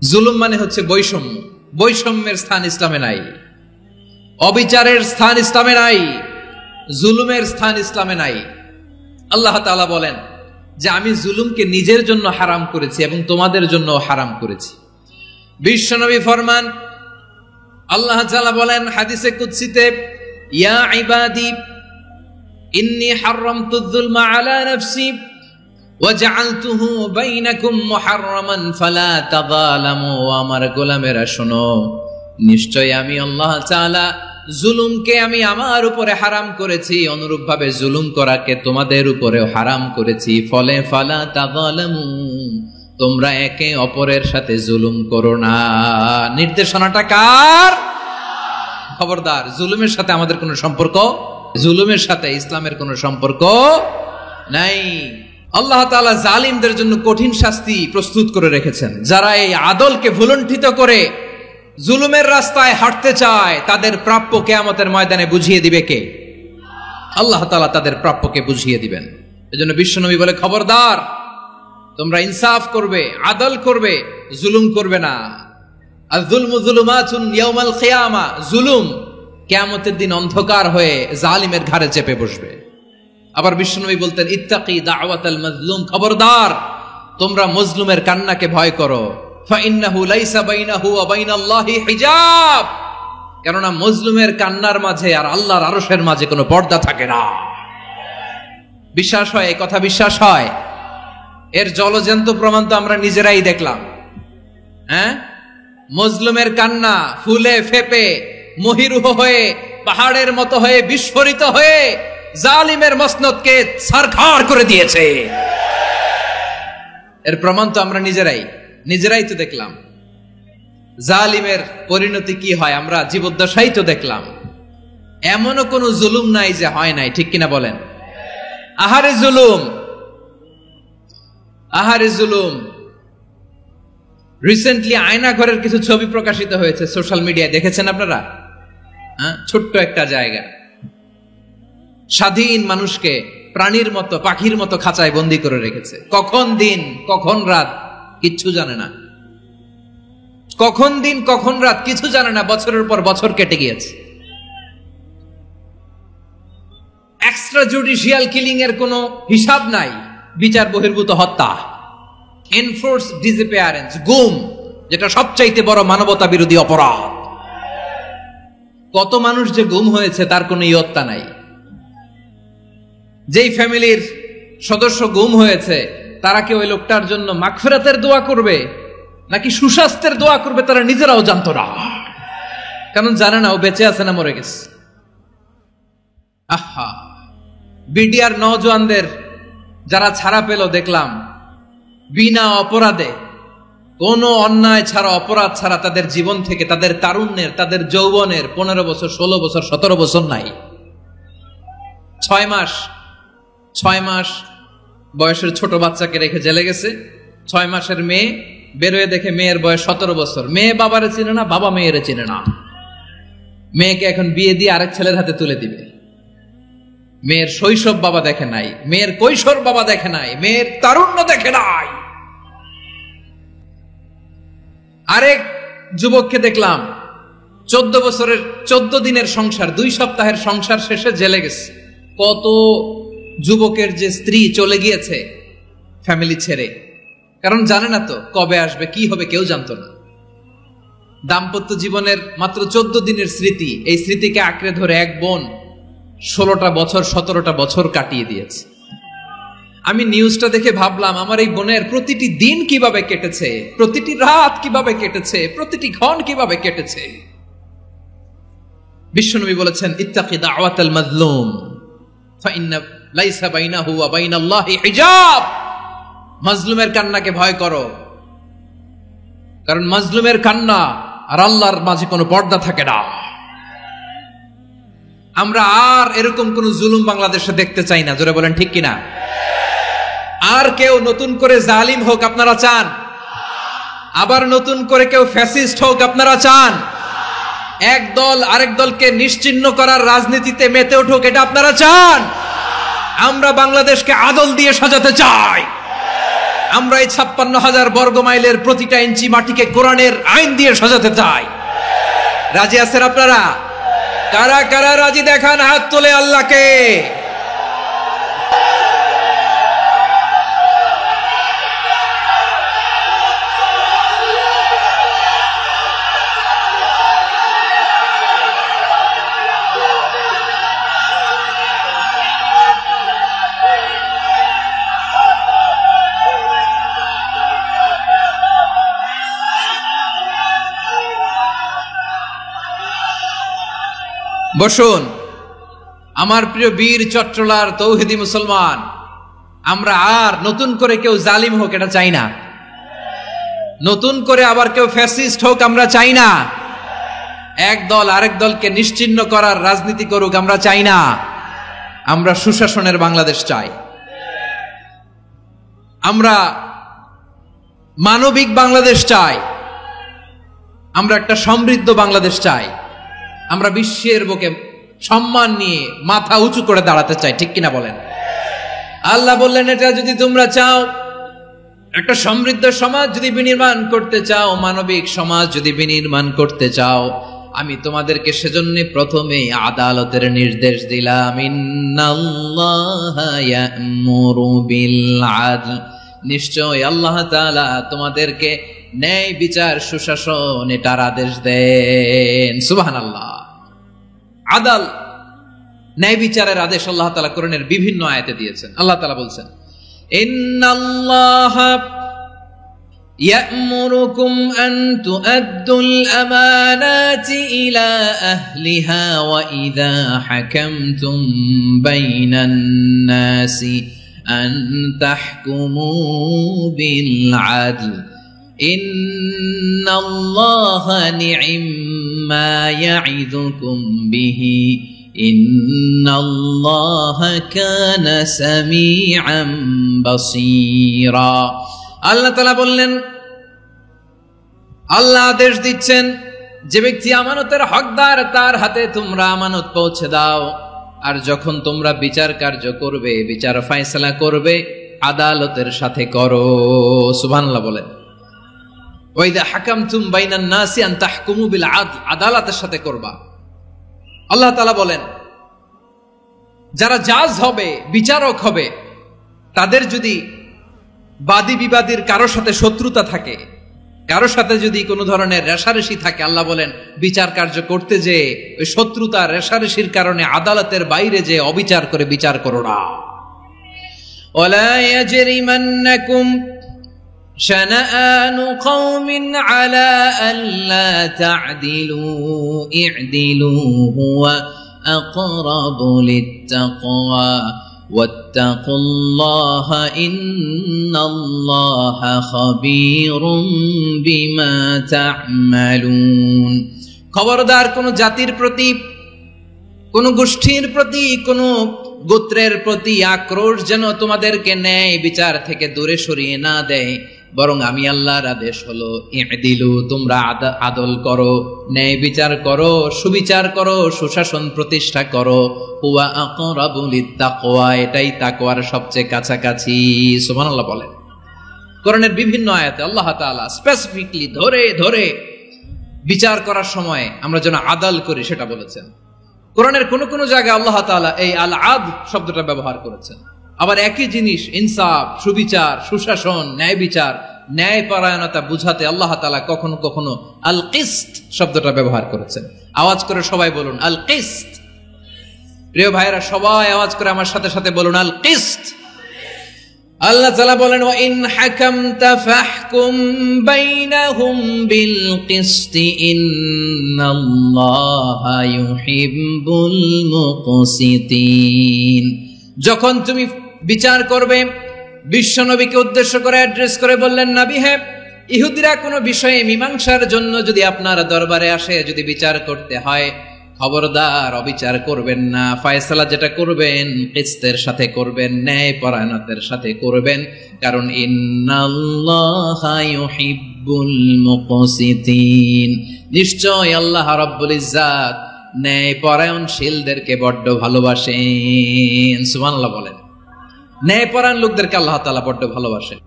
জুলুম মানে হচ্ছে বৈষম্য। বৈষম্যের স্থান ইসলামে নাই, অবিচারের স্থান ইসলামে নাই, জুলুমের স্থান ইসলামে নাই। আল্লাহ তাআলা বলেন যে আমি জুলুমকে নিজের জন্য হারাম করেছি এবং তোমাদের জন্য হারাম করেছি। বিশ্বনবী ফরমান, আল্লাহ তাআলা বলেন হাদিসে কুদসিতে, ইয়া ইবাদি ইন্নী হারামতুয যুলমা আলা নাফসি ওয়া জাআলতুহু বাইনাকুম মুহাররামান ফালা তাযালামু। আমার গোলামেরা শোনো, নিশ্চয় আমি আল্লাহ তাআলা জুলুমকে আমি আমার উপরে হারাম করেছি, অনুরূপভাবে জুলুম করাকে তোমাদের উপরেও হারাম করেছি। ফলে ফালা তাযালামু, তোমরা একে অপরের সাথে জুলুম করো না। নির্দেশনাটা কার? খবরদার, জুলুমের সাথে আমাদের কোনো সম্পর্ক, জুলুমের সাথে ইসলামের কোনো সম্পর্ক নাই। আল্লাহ তাআলা জালিমদের জন্য কঠিন শাস্তি প্রস্তুত করে রেখেছেন। যারা এই আদলকে ভুলুণ্ঠিত করে জুলুমের রাস্তায় হাঁটতে চায়, তাদের প্রাপ্য কিয়ামতের ময়দানে বুঝিয়ে দিবে কে? আল্লাহ তাআলা তাদের প্রাপ্যকে বুঝিয়ে দিবেন। এজন্য বিশ্বনবী বলে, খবরদার, তোমরা ইনসাফ করবে, আদল করবে, জুলুম করবে না। আয-যুলমু যুলুমাতুন ইয়াউমাল কিয়ামা, জুলুম কিয়ামতের দিন অন্ধকার হয়ে জালিমের ঘাড়ে চেপে বসবে। আবার বিশ্বনবী বলতেন, ইত্তাকি দাওয়াতাল মাজলুম, খবরদার, তোমরা মজলুমের কান্নাকে ভয় করো। ফাইন্নাহু লাইসা বাইনাহু ওয়া বাইনাল্লাহি হিজাব, কেননা মজলুমের কান্নার মাঝে আর আল্লাহর আরশের মাঝে কোনো পর্দা থাকে না। বিশ্বাস হয়? এই কথা বিশ্বাস হয়? এর জলজ্যান্ত প্রমাণ তো আমরা নিজেরাই দেখলাম। হ্যাঁ, মজলুমের কান্না ফুলে ফেপে মহিরুহ হয়ে পাহাড়ের মতো হয়ে বিস্ফোরিত হয়ে জালিমের মসনদকে ছারখার করে দিয়েছে। এর প্রমাণ তো আমরা নিজেরাই তো দেখলাম। জালিমের পরিণতি কি হয় আমরা জীবদ্দশাই তো দেখলাম। এমনও কোনো জুলুম নাই যে হয় নাই, ঠিক কিনা বলেন? আহারে জুলুম, আহারে জুলুম। রিসেন্টলি আয়নাঘরের কিছু ছবি প্রকাশিত হয়েছে সোশ্যাল মিডিয়ায়, দেখেছেন আপনারা? ছোট্ট একটা জায়গা, স্বাধীন মানুষকে প্রাণীর মতো, পাখির মতো খাঁচায় বন্দি করে রেখেছে। কখন দিন কখন রাত কিচ্ছু জানে না, কখন দিন কখন রাত কিছু জানে না। বছরের পর বছর কেটে গিয়েছে। এক্সট্রা জুডিশিয়াল কিলিং এর কোনো হিসাব নাই, বিচার বহির্ভূত হত্যা, এনফোর্স ডিসঅ্যাপিয়ারেন্স, গুম, যেটা সবচাইতে বড় মানবতা বিরোধী অপরাধ। কত মানুষ যে গুম হয়েছে তার কোনো ইয়ত্তা নাই। যেই ফ্যামিলির সদস্য গুম হয়েছে, তারা কি ওই লোকটার জন্য মাগফিরাতের দোয়া করবে নাকি সুস্বাস্থ্যের দোয়া করবে তারা নিজেরাও জানতো না, কারণ জানে না ও বেঁচে আছে না মরে গেছে। আহা, বিডিআর নওজোয়ানদের যারা ছাড়া পেল দেখলাম, বিনা অপরাধে, কোনো অন্যায় ছাড়া, অপরাধ ছাড়া তাদের জীবন থেকে, তাদের তারুণ্যের, তাদের যৌবনের 15 বছর, 16 বছর, 17 বছর নাই। 6 মাস বয়সের ছোট বাচ্চাকে রেখে জেলে গেছে। 6 মাসের মেয়ে বেরোয় দেখে মেয়ের বয়স 17 বছর। মেয়ে বাবারে চিনে না, বাবা মেয়েরে চিনে না। মেয়েকে এখন বিয়ে দিয়ে আরেক ছেলের হাতে তুলে দিবে। মেয়ের শৈশব বাবা দেখে নাই, মেয়ের কৈশোর বাবা দেখে নাই, মেয়ের তারুণ্য দেখে নাই। আরেক যুবককে দেখলাম 14 বছরের 14 দিনের সংসার, 2 সপ্তাহের সংসার শেষে জেলে গেছে। কত যুবকের যে স্ত্রী চলে গিয়েছে ফ্যামিলি ছেড়ে, কারণ জানে না তো কবে আসবে, কি হবে, কেউ জানতো না। দাম্পত্য জীবনের মাত্র 14 দিনের স্মৃতি, এই স্মৃতিকে আঁকড়ে ধরে এক বোন 16টা বছর, 17টা বছর কাটিয়ে দিয়েছে। আমি নিউজটা দেখে ভাবলাম, আমার এই বোনের প্রতিটি দিন কিভাবে কেটেছে, প্রতিটি রাত কিভাবে কেটেছে, প্রতিটি ক্ষণ কিভাবে কেটেছে। বিশ্বনবী বলেছেন, ইত্তাকি দাওয়াতাল মাজলুম ফাইন্না লাইসা বাইনাহু ওয়া বাইনাল্লাহি হিজাব। মাজলুমের কান্নাকে ভয় করো, কারণ মাজলুমের কান্না আর আল্লাহর মাঝে কোনো পর্দা থাকে না। আমরা আর এরকম কোন জুলুম বাংলাদেশে দেখতে চাই না। জোরে বলেন ঠিক কিনা? আর কেউ নতুন করে জালিম হোক আপনারা চান? আবার নতুন করে কেউ ফ্যাসিস্ট হোক আপনারা চান? এক দল আরেক দলকে নিশ্চিহ্ন করার রাজনীতিতে মেতে উঠুক এটা আপনারা চান? আমরা বাংলাদেশকে আদল দিয়ে সাজাতে চাই। আমরা এই 56,000 বর্গ মাইলের প্রতিটা ইঞ্চি মাটিকে কোরআনের আইন দিয়ে সাজাতে চাই। রাজি আছেন আপনারা? কারা কারা রাজি দেখান হাত তোলে আল্লাহকে। বসুন আমার প্রিয় বীর চট্টলার তৌহিদি মুসলমান, আমরা আর নতুন করে কেউ জালিম হোক এটা চাই না, নতুন করে আবার কেউ ফ্যাসিস্ট হোক আমরা চাই না, এক দল আরেক দলকে নিশ্চিহ্ন করার রাজনীতি করুক আমরা চাই না। আমরা সুশাসনের বাংলাদেশ চাই, আমরা মানবিক বাংলাদেশ চাই, আমরা একটা সমৃদ্ধ বাংলাদেশ চাই, আমরা বিশ্বের বুকে সম্মান নিয়ে মাথা উঁচু করে দাঁড়াতে চাই, ঠিক কিনা বলেন? আল্লাহ বললেন এটা যদি তোমরা চাও, একটা সমৃদ্ধ সমাজ যদি বিনির্মাণ করতে চাও, মানবিক সমাজ যদি বিনির্মাণ করতে চাও, আমি তোমাদেরকে সেজন্য প্রথমে আদালতের নির্দেশ দিলাম। ইন্নাল্লাহা ইয়া'মুরু বিল আদল, নিশ্চয় আল্লাহ তাআলা তোমাদেরকে ন্যায় বিচার সুশাসন এটার আদেশ দেন। সুবহানাল্লাহ। আদাল ন্যায় বিচারের আদেশ আল্লাহ তাআলা কোরআনের বিভিন্ন আয়াতে দিয়েছেন। আল্লাহ তাআলা বলছেন ইন্নাল্লাহা ইয়া'মুরুকুম আন তুআদ্দুল আমানাতি ইলা আহলিহা ওয়া ইযা হাকামতুম বাইনান নাসি আন তাহকুমু বিল আদল ইন্নাল্লাহা নি'ম্মা ইয়া'iযুকুম বিহি ইন্নাল্লাহা কানা সামিআন বাসীরা। আল্লাহ তাআলা বললেন, আল্লাহ আদেশ দিচ্ছেন যে ব্যক্তি আমানতের হকদার তার হাতে তোমরা আমানত পৌঁছে দাও, আর যখন তোমরা বিচার কার্য করবে, বিচার ফয়সালা করবে, আদালতের সাথে করো। সুবহানাল্লাহ বলেন। ওয়া ইযা হাকামতুম বাইনান নাসি আন তাহকুমু বিল আদল, আদালতের সাথে করবা। আল্লাহ তাআলা বলেন যারা জাজ হবে, বিচারক হবে, তাদের যদি বাদী বিবাদীর কারো সাথে শত্রুতা থাকে, কারো সাথে যদি কোনো ধরনের রেষারেষি থাকে, আল্লাহ বলেন বিচার কার্য করতে যে ওই শত্রুতা রেষারেষির কারণে আদালতের বাইরে যে অবিচার করে বিচার করো না। ওয়ালা ইয়াজরিমান্নাকুম শানাআনু কওমিন আলা আল্লা তা'দিলু ই'দিলু হুয়া আকরাবু লিত্তাকওয়া ওয়াত্তাকুল্লাহা ইন্নাল্লাহা খাবীরুম বিমা তা'মালুন। খবরদার কোন জাতির প্রতি, কোন গোষ্ঠীর প্রতি, কোন গোত্রের প্রতি আক্রোশ যেন তোমাদেরকে ন্যায় বিচার থেকে দূরে সরিয়ে না দেয়, বরং আমি আল্লাহর আদেশ হলো ই'দিলু, তোমরা আদল করো, ন্যায় বিচার করো, সুবিচার করো, সুশাসন প্রতিষ্ঠা করো। হুয়া আকরাবু লিত্তাকওয়া, এটাই তাকওয়ার সবচেয়ে কাছাকাছি। সুবহানাল্লাহ বলেন। কোরআনের বিভিন্ন আয়াতে আল্লাহ তাআলা স্পেসিফিকলি ধরে ধরে বিচার করার সময় আমরা যেন আদল করি সেটা বলেছেন। কোরআনের কোন কোন জায়গায় আল্লাহ তাআলা এই আল আদল শব্দটা ব্যবহার করেছেন। আবার একই জিনিস ইনসাফ, সুবিচার, সুশাসন, ন্যায় বিচার, ন্যায় পরায়ণতা বুঝাতে আল্লাহ তাআলা কখনো কখনো আল কিসত শব্দটা ব্যবহার করেছেন। আওয়াজ করে সবাই বলুন আল কিসত। প্রিয় ভাইরা সবাই আওয়াজ করে আমার সাথে সাথে বলুন আল কিসত। আল্লাহ তাআলা বলেন ওয়া ইন হাকামতা ফাহকুম বাইনাহুম বিল কিসত ইন্নাল্লাহা ইউহিব্বুল মুকসিতিন। যখন তুমি বিচার করবে, বিশ্বনবীকে উদ্দেশ্য করে অ্যাড্রেস করে বললেন, নবী হে, ইহুদিরা কোনো বিষয়ে মীমাংসার জন্য যদি আপনার দরবারে আসে, যদি বিচার করতে হয়, খবরদার অবিচার করবেন না, ফয়সালা যেটা করবেন কিসতের সাথে করবেন, ন্যায় পরায়ণতার সাথে করবেন, কারণ ইন্নাল্লাহা ইউহিব্বুল মুকসিতিন, নিশ্চয় আল্লাহ রাব্বুল ইজ্জাত ন্যায় পরায়ণশীলদেরকে বড্ড ভালোবাসেন। সুবহানাল্লাহ বলেন। ন্যায় পরায়ণ লোকদেরকে আল্লাহ তাআলা বড্ড ভালোবাসেন।